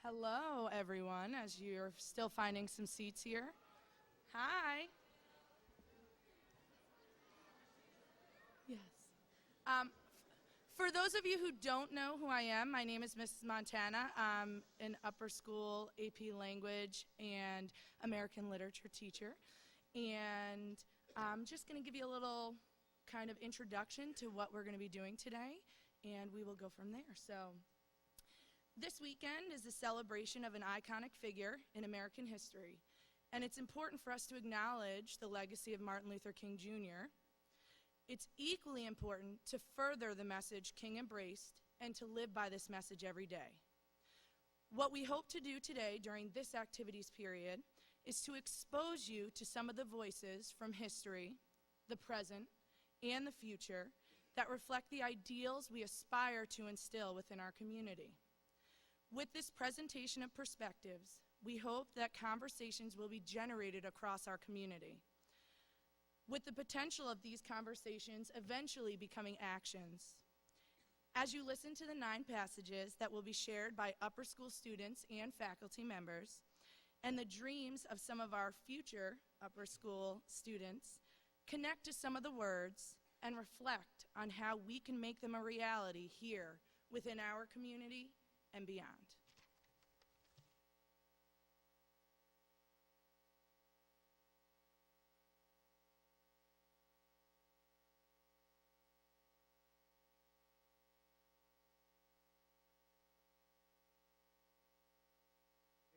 Hello, everyone, as you're still finding some seats here. Hi. Yes. For those of you who don't know who I am, my name is Mrs. Montana. I'm an upper school AP Language and American Literature teacher. And I'm just going to give you a little kind of introduction to what we're going to be doing today, and we will go from there. So, this weekend is a celebration of an iconic figure in American history, and it's important for us to acknowledge the legacy of Martin Luther King Jr. It's equally important to further the message King embraced and to live by this message every day. What we hope to do today during this activities period is to expose you to some of the voices from history, the present, and the future that reflect the ideals we aspire to instill within our community. With this presentation of perspectives, we hope that conversations will be generated across our community, with the potential of these conversations eventually becoming actions. As you listen to the 9 passages that will be shared by upper school students and faculty members, and the dreams of some of our future upper school students, connect to some of the words and reflect on how we can make them a reality here within our community and beyond.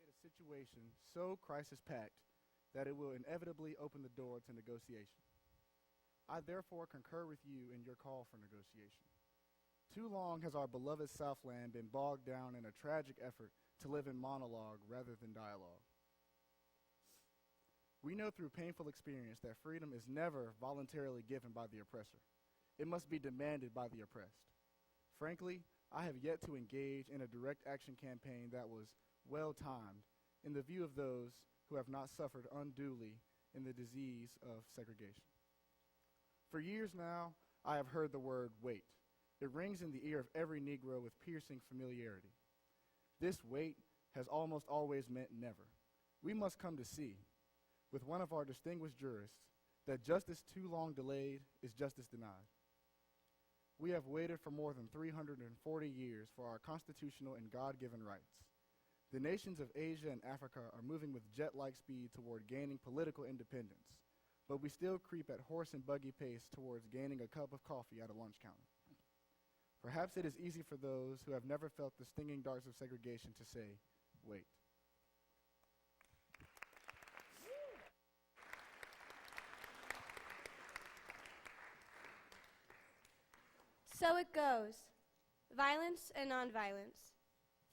A situation so crisis-packed that it will inevitably open the door to negotiation. I therefore concur with you in your call for negotiation. Too long has our beloved Southland been bogged down in a tragic effort to live in monologue rather than dialogue. We know through painful experience that freedom is never voluntarily given by the oppressor. It must be demanded by the oppressed. Frankly, I have yet to engage in a direct action campaign that was well-timed in the view of those who have not suffered unduly in the disease of segregation. For years now, I have heard the word wait. It rings in the ear of every Negro with piercing familiarity. This wait has almost always meant never. We must come to see, with one of our distinguished jurists, that justice too long delayed is justice denied. We have waited for more than 340 years for our constitutional and God-given rights. The nations of Asia and Africa are moving with jet-like speed toward gaining political independence, but we still creep at horse and buggy pace towards gaining a cup of coffee at a lunch counter. Perhaps it is easy for those who have never felt the stinging darts of segregation to say, wait. So it goes. Violence and nonviolence.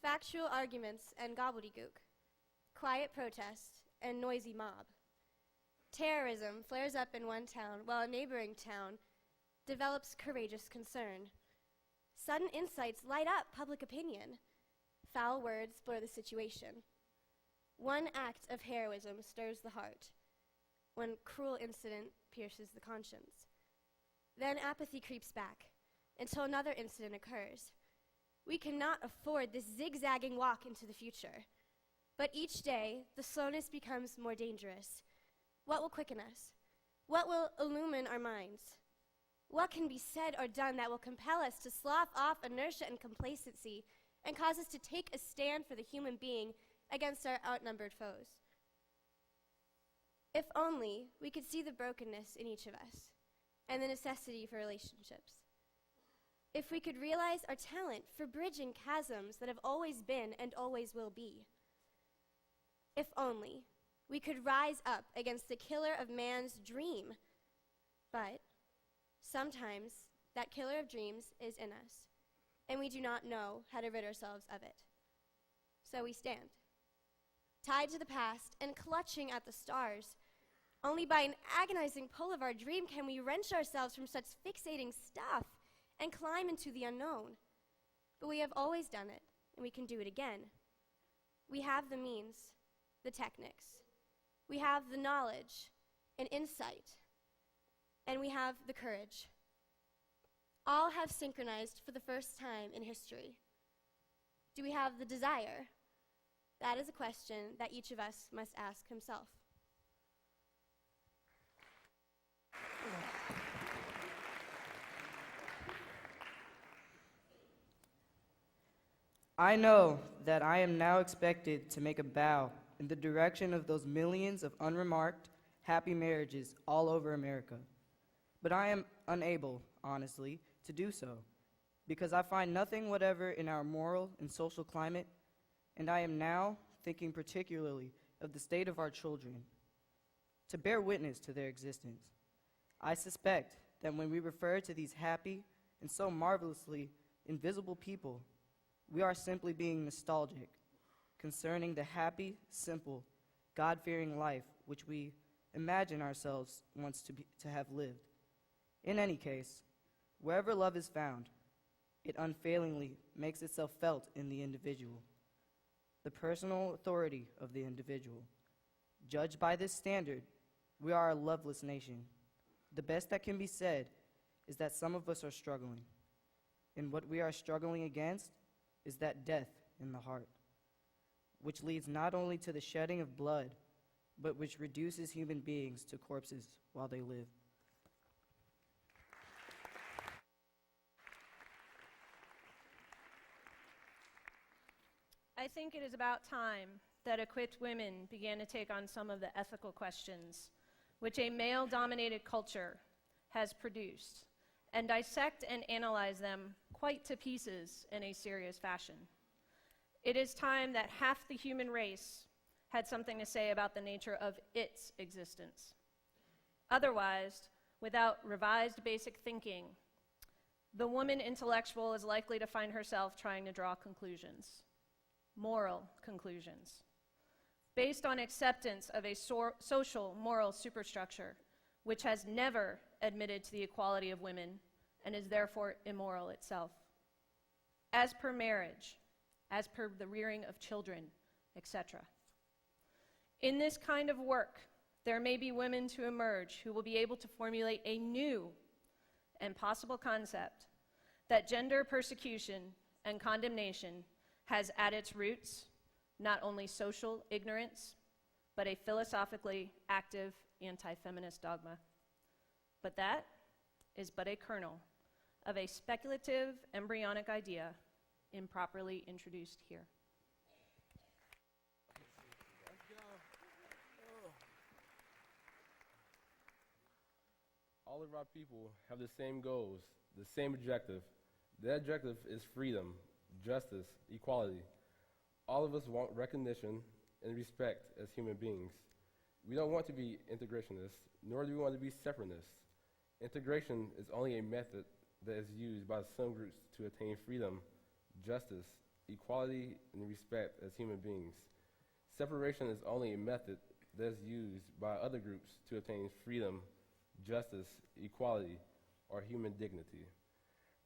Factual arguments and gobbledygook. Quiet protest and noisy mob. Terrorism flares up in one town while a neighboring town develops courageous concern. Sudden insights light up public opinion. Foul words blur the situation. One act of heroism stirs the heart. One cruel incident pierces the conscience. Then apathy creeps back until another incident occurs. We cannot afford this zigzagging walk into the future. But each day, the slowness becomes more dangerous. What will quicken us? What will illumine our minds? What can be said or done that will compel us to slough off inertia and complacency and cause us to take a stand for the human being against our outnumbered foes? If only we could see the brokenness in each of us and the necessity for relationships. If we could realize our talent for bridging chasms that have always been and always will be. If only we could rise up against the killer of man's dream. But sometimes that killer of dreams is in us, and we do not know how to rid ourselves of it. So we stand, tied to the past and clutching at the stars. Only by an agonizing pull of our dream can we wrench ourselves from such fixating stuff and climb into the unknown. But we have always done it, and we can do it again. We have the means, the techniques. We have the knowledge and insight, and we have the courage. All have synchronized for the first time in history. Do we have the desire, That is a question that each of us must ask himself. I know that I am now expected to make a bow in the direction of those millions of unremarked, happy marriages all over America. But I am unable, honestly, to do so, because I find nothing whatever in our moral and social climate, and I am now thinking particularly of the state of our children, to bear witness to their existence. I suspect that when we refer to these happy and so marvelously invisible people, we are simply being nostalgic concerning the happy, simple, God-fearing life which we imagine ourselves once to have lived. In any case, wherever love is found, it unfailingly makes itself felt in the individual, the personal authority of the individual. Judged by this standard, we are a loveless nation. The best that can be said is that some of us are struggling, and what we are struggling against is that death in the heart, which leads not only to the shedding of blood, but which reduces human beings to corpses while they live. I think it is about time that equipped women began to take on some of the ethical questions which a male-dominated culture has produced and dissect and analyze them quite to pieces in a serious fashion. It is time that half the human race had something to say about the nature of its existence. Otherwise, without revised basic thinking, the woman intellectual is likely to find herself trying to draw conclusions, moral conclusions, based on acceptance of a social moral superstructure which has never admitted to the equality of women and is therefore immoral itself. As per marriage, as per the rearing of children, etc. In this kind of work, there may be women to emerge who will be able to formulate a new and possible concept that gender persecution and condemnation has at its roots not only social ignorance, but a philosophically active anti-feminist dogma. But that is but a kernel of a speculative embryonic idea improperly introduced here. All of our people have the same goals, the same objective. That objective is freedom, justice, equality. All of us want recognition and respect as human beings. We don't want to be integrationists, nor do we want to be separatists. Integration is only a method that is used by some groups to attain freedom, justice, equality, and respect as human beings. Separation is only a method that is used by other groups to attain freedom, justice, equality, or human dignity.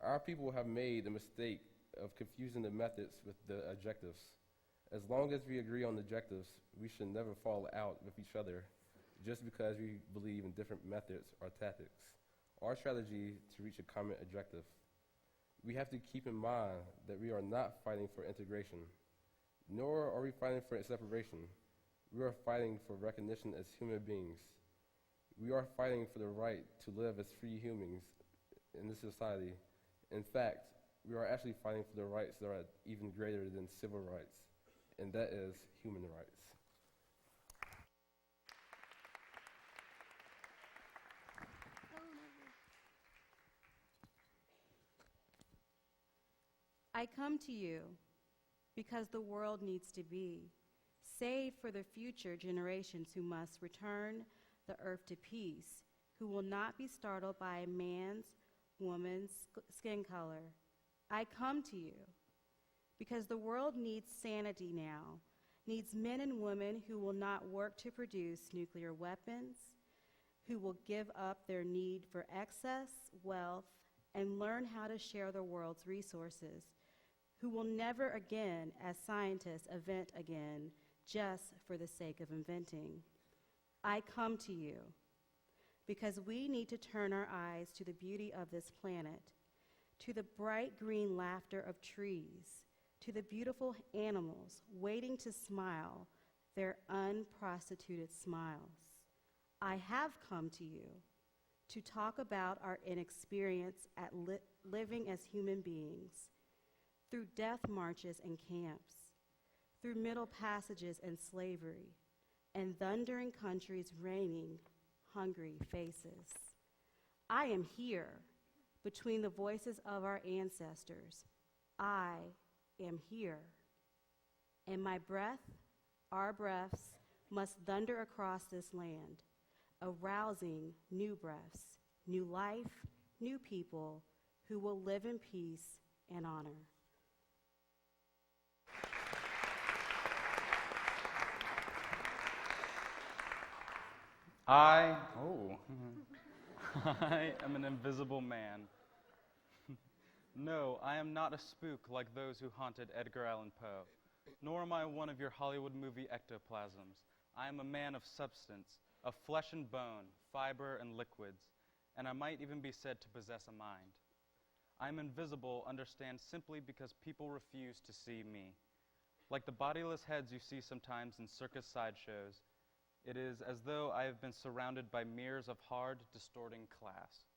Our people have made the mistake of confusing the methods with the objectives. As long as we agree on the objectives, we should never fall out with each other just because we believe in different methods or tactics or strategy to reach a common objective. We have to keep in mind that we are not fighting for integration, nor are we fighting for separation. We are fighting for recognition as human beings. We are fighting for the right to live as free humans in this society. In fact, we are actually fighting for the rights that are even greater than civil rights, and that is human rights. I come to you because the world needs to be saved for the future generations who must return the earth to peace, who will not be startled by a man's, woman's skin color. I come to you because the world needs sanity now, needs men and women who will not work to produce nuclear weapons, who will give up their need for excess wealth and learn how to share the world's resources, who will never again, as scientists, invent again just for the sake of inventing. I come to you because we need to turn our eyes to the beauty of this planet, to the bright green laughter of trees, to the beautiful animals waiting to smile their unprostituted smiles. I have come to you to talk about our inexperience at living as human beings, through death marches and camps, through middle passages and slavery, and thundering countries raining hungry faces. I am here between the voices of our ancestors. I am here. And my breath, our breaths, must thunder across this land, arousing new breaths, new life, new people who will live in peace and honor. I am an invisible man. No, I am not a spook like those who haunted Edgar Allan Poe, nor am I one of your Hollywood movie ectoplasms. I am a man of substance, of flesh and bone, fiber and liquids, and I might even be said to possess a mind. I am invisible, understand, simply because people refuse to see me. Like the bodiless heads you see sometimes in circus sideshows, it is as though I have been surrounded by mirrors of hard, distorting glass.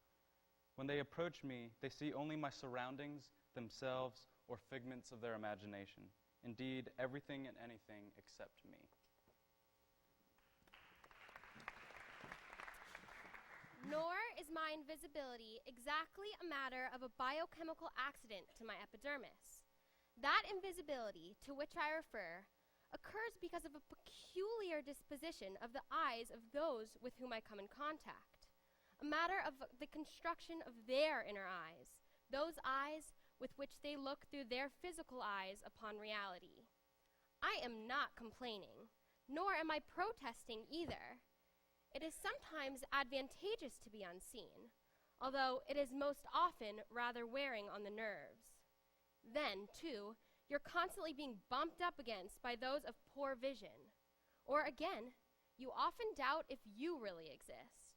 When they approach me, they see only my surroundings, themselves, or figments of their imagination. Indeed, everything and anything except me. Nor is my invisibility exactly a matter of a biochemical accident to my epidermis. That invisibility to which I refer occurs because of a peculiar disposition of the eyes of those with whom I come in contact. A matter of the construction of their inner eyes, those eyes with which they look through their physical eyes upon reality. I am not complaining, nor am I protesting either. It is sometimes advantageous to be unseen, although it is most often rather wearing on the nerves. Then, too, you're constantly being bumped up against by those of poor vision. Or again, you often doubt if you really exist.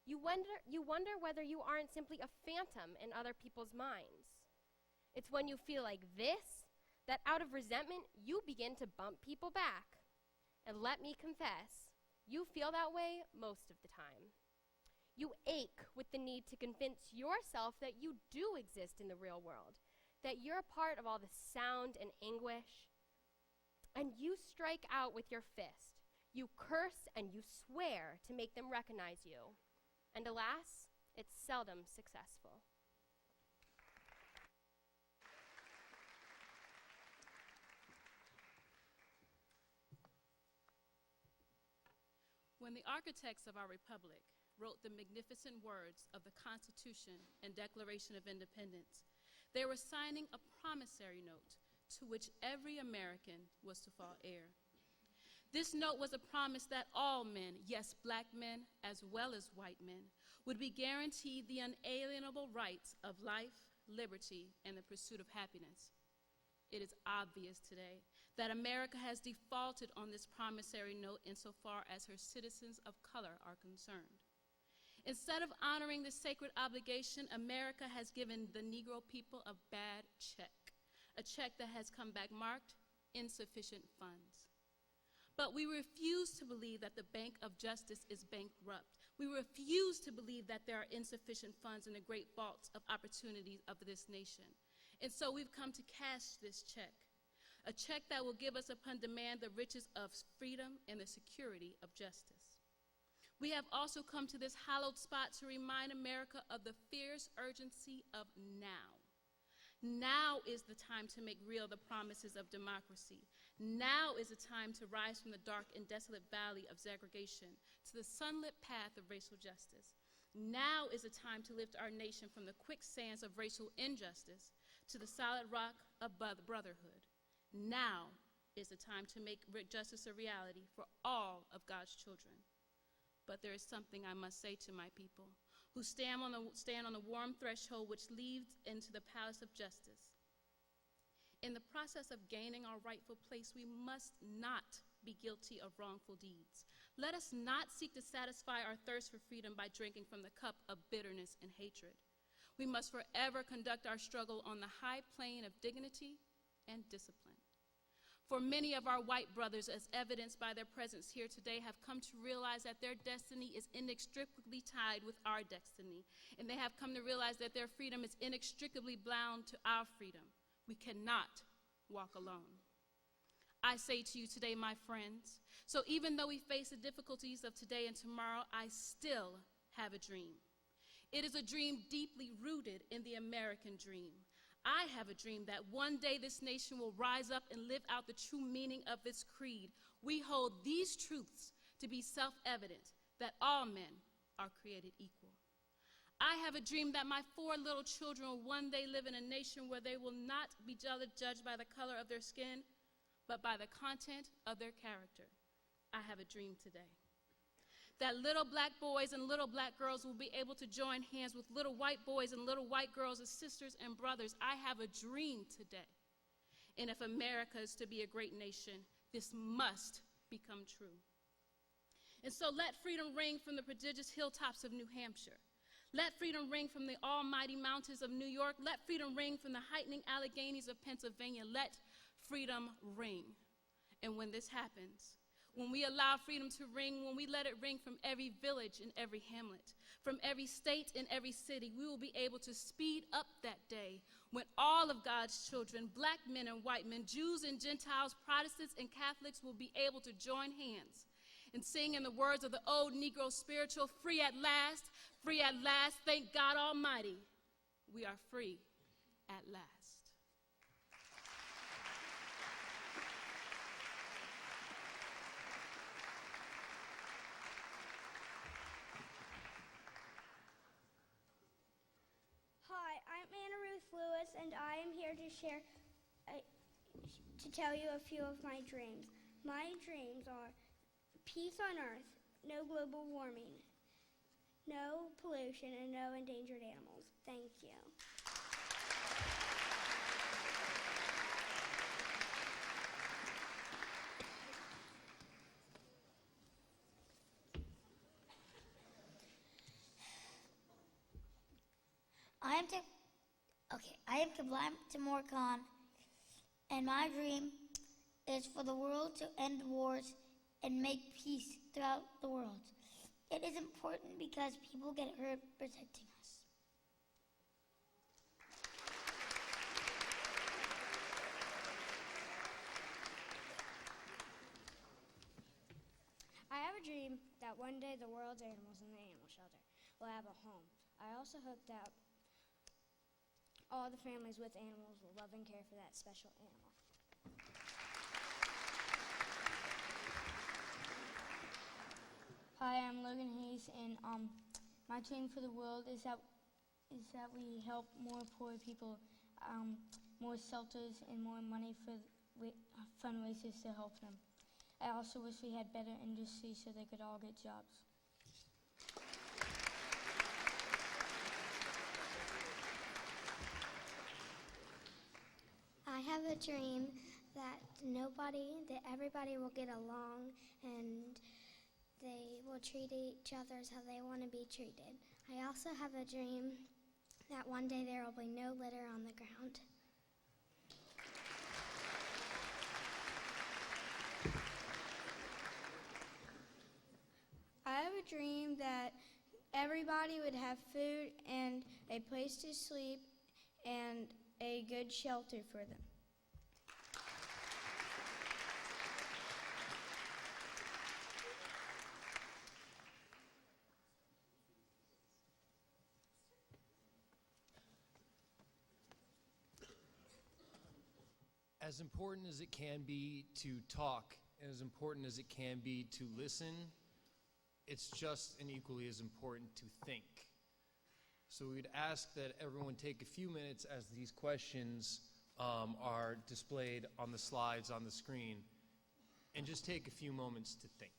You wonder whether you aren't simply a phantom in other people's minds. It's when you feel like this that out of resentment you begin to bump people back. And let me confess, you feel that way most of the time. You ache with the need to convince yourself that you do exist in the real world, that you're a part of all the sound and anguish. And you strike out with your fist. You curse and you swear to make them recognize you. And alas, it's seldom successful. When the architects of our republic wrote the magnificent words of the Constitution and Declaration of Independence, they were signing a promissory note to which every American was to fall heir. This note was a promise that all men, yes, black men as well as white men, would be guaranteed the unalienable rights of life, liberty, and the pursuit of happiness. It is obvious today that America has defaulted on this promissory note insofar as her citizens of color are concerned. Instead of honoring this sacred obligation, America has given the Negro people a bad check, a check that has come back marked insufficient funds. But we refuse to believe that the Bank of Justice is bankrupt. We refuse to believe that there are insufficient funds in the great vaults of opportunities of this nation. And so we've come to cash this check, a check that will give us upon demand the riches of freedom and the security of justice. We have also come to this hallowed spot to remind America of the fierce urgency of now. Now is the time to make real the promises of democracy. Now is the time to rise from the dark and desolate valley of segregation to the sunlit path of racial justice. Now is the time to lift our nation from the quicksands of racial injustice to the solid rock of brotherhood. Now is the time to make justice a reality for all of God's children. But there is something I must say to my people who stand on the warm threshold which leads into the palace of justice. In the process of gaining our rightful place, we must not be guilty of wrongful deeds. Let us not seek to satisfy our thirst for freedom by drinking from the cup of bitterness and hatred. We must forever conduct our struggle on the high plane of dignity and discipline. For many of our white brothers, as evidenced by their presence here today, have come to realize that their destiny is inextricably tied with our destiny, and they have come to realize that their freedom is inextricably bound to our freedom. We cannot walk alone. I say to you today, my friends, so even though we face the difficulties of today and tomorrow, I still have a dream. It is a dream deeply rooted in the American dream. I have a dream that one day this nation will rise up and live out the true meaning of its creed. We hold these truths to be self-evident, that all men are created equal. I have a dream that my 4 little children will one day live in a nation where they will not be judged by the color of their skin, but by the content of their character. I have a dream today that little black boys and little black girls will be able to join hands with little white boys and little white girls as sisters and brothers. I have a dream today. And if America is to be a great nation, this must become true. And so let freedom ring from the prodigious hilltops of New Hampshire. Let freedom ring from the almighty mountains of New York. Let freedom ring from the heightening Alleghanies of Pennsylvania. Let freedom ring. And when this happens, when we allow freedom to ring, when we let it ring from every village and every hamlet, from every state and every city, we will be able to speed up that day when all of God's children, black men and white men, Jews and Gentiles, Protestants and Catholics, will be able to join hands and sing in the words of the old Negro spiritual, free at last, thank God Almighty, we are free at last. Hi, I'm Anna Ruth Lewis, and I am here to share, to tell you a few of my dreams. My dreams are peace on earth, no global warming, no pollution, and no endangered animals. Thank you. I am Kablam Timur Khan, and my dream is for the world to end wars and make peace throughout the world. It is important because people get hurt protecting us. I have a dream that one day the world's animals in the animal shelter will have a home. I also hope that all the families with animals will love and care for that special animal. Hi, I'm Logan Hayes, and my dream for the world is that we help more poor people, more shelters, and more money for fundraisers to help them. I also wish we had better industry so they could all get jobs. I have a dream that everybody will get along and they will treat each other how they want to be treated. I also have a dream that one day there will be no litter on the ground. I have a dream that everybody would have food and a place to sleep and a good shelter for them. As important as it can be to talk, and as important as it can be to listen, it's just and equally as important to think. So we'd ask that everyone take a few minutes as these questions are displayed on the slides on the screen, and just take a few moments to think.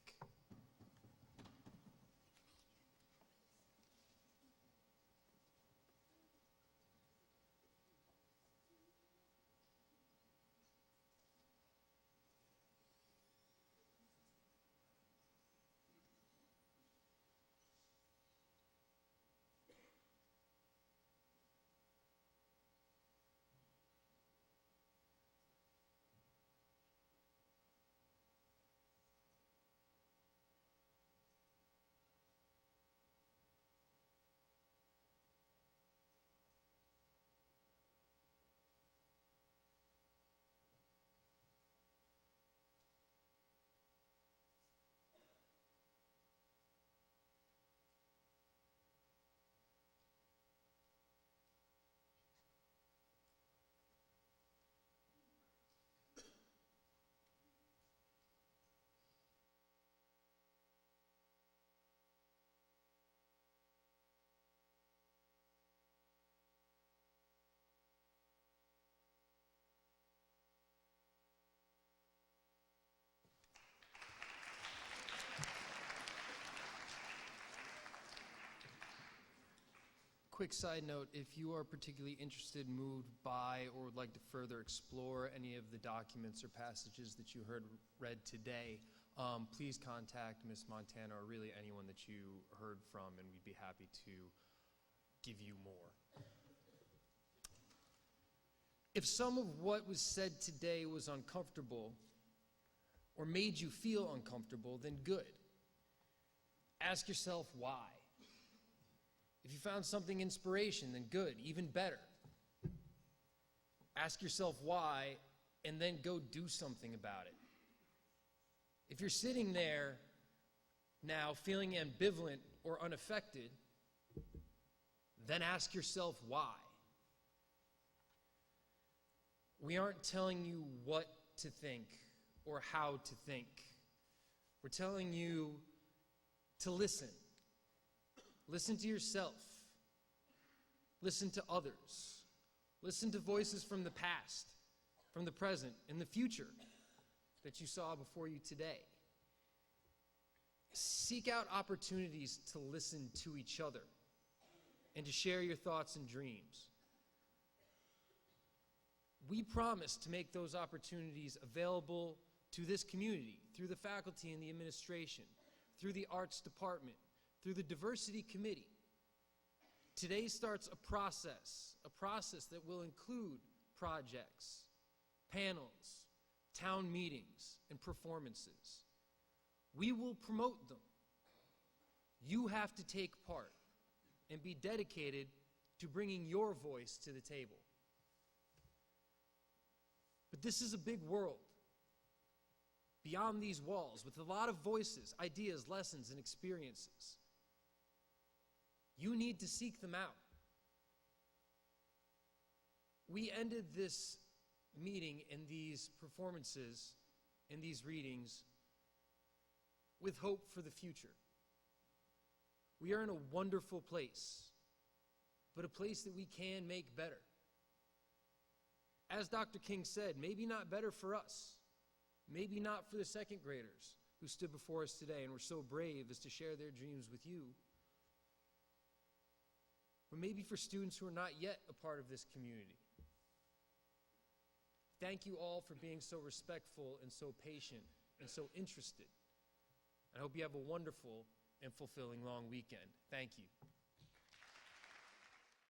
quick side note, if you are particularly interested, moved by, or would like to further explore any of the documents or passages that you heard read today, please contact Ms. Montana or really anyone that you heard from, and we'd be happy to give you more. If some of what was said today was uncomfortable or made you feel uncomfortable, then good. Ask yourself why. If you found something inspiration, then good, even better. Ask yourself why, and then go do something about it. If you're sitting there now feeling ambivalent or unaffected, then ask yourself why. We aren't telling you what to think or how to think. We're telling you to listen. Listen to yourself. Listen to others. Listen to voices from the past, from the present, and the future that you saw before you today. Seek out opportunities to listen to each other and to share your thoughts and dreams. We promise to make those opportunities available to this community through the faculty and the administration, through the arts department, through the diversity committee. Today starts a process that will include projects, panels, town meetings, and performances. We will promote them. You have to take part and be dedicated to bringing your voice to the table. But this is a big world beyond these walls with a lot of voices, ideas, lessons, and experiences. You need to seek them out. We ended this meeting and these performances and these readings with hope for the future. We are in a wonderful place, but a place that we can make better. As Dr. King said, maybe not better for us, maybe not for the second graders who stood before us today and were so brave as to share their dreams with you, but maybe for students who are not yet a part of this community. Thank you all for being so respectful and so patient and so interested. I hope you have a wonderful and fulfilling long weekend. Thank you.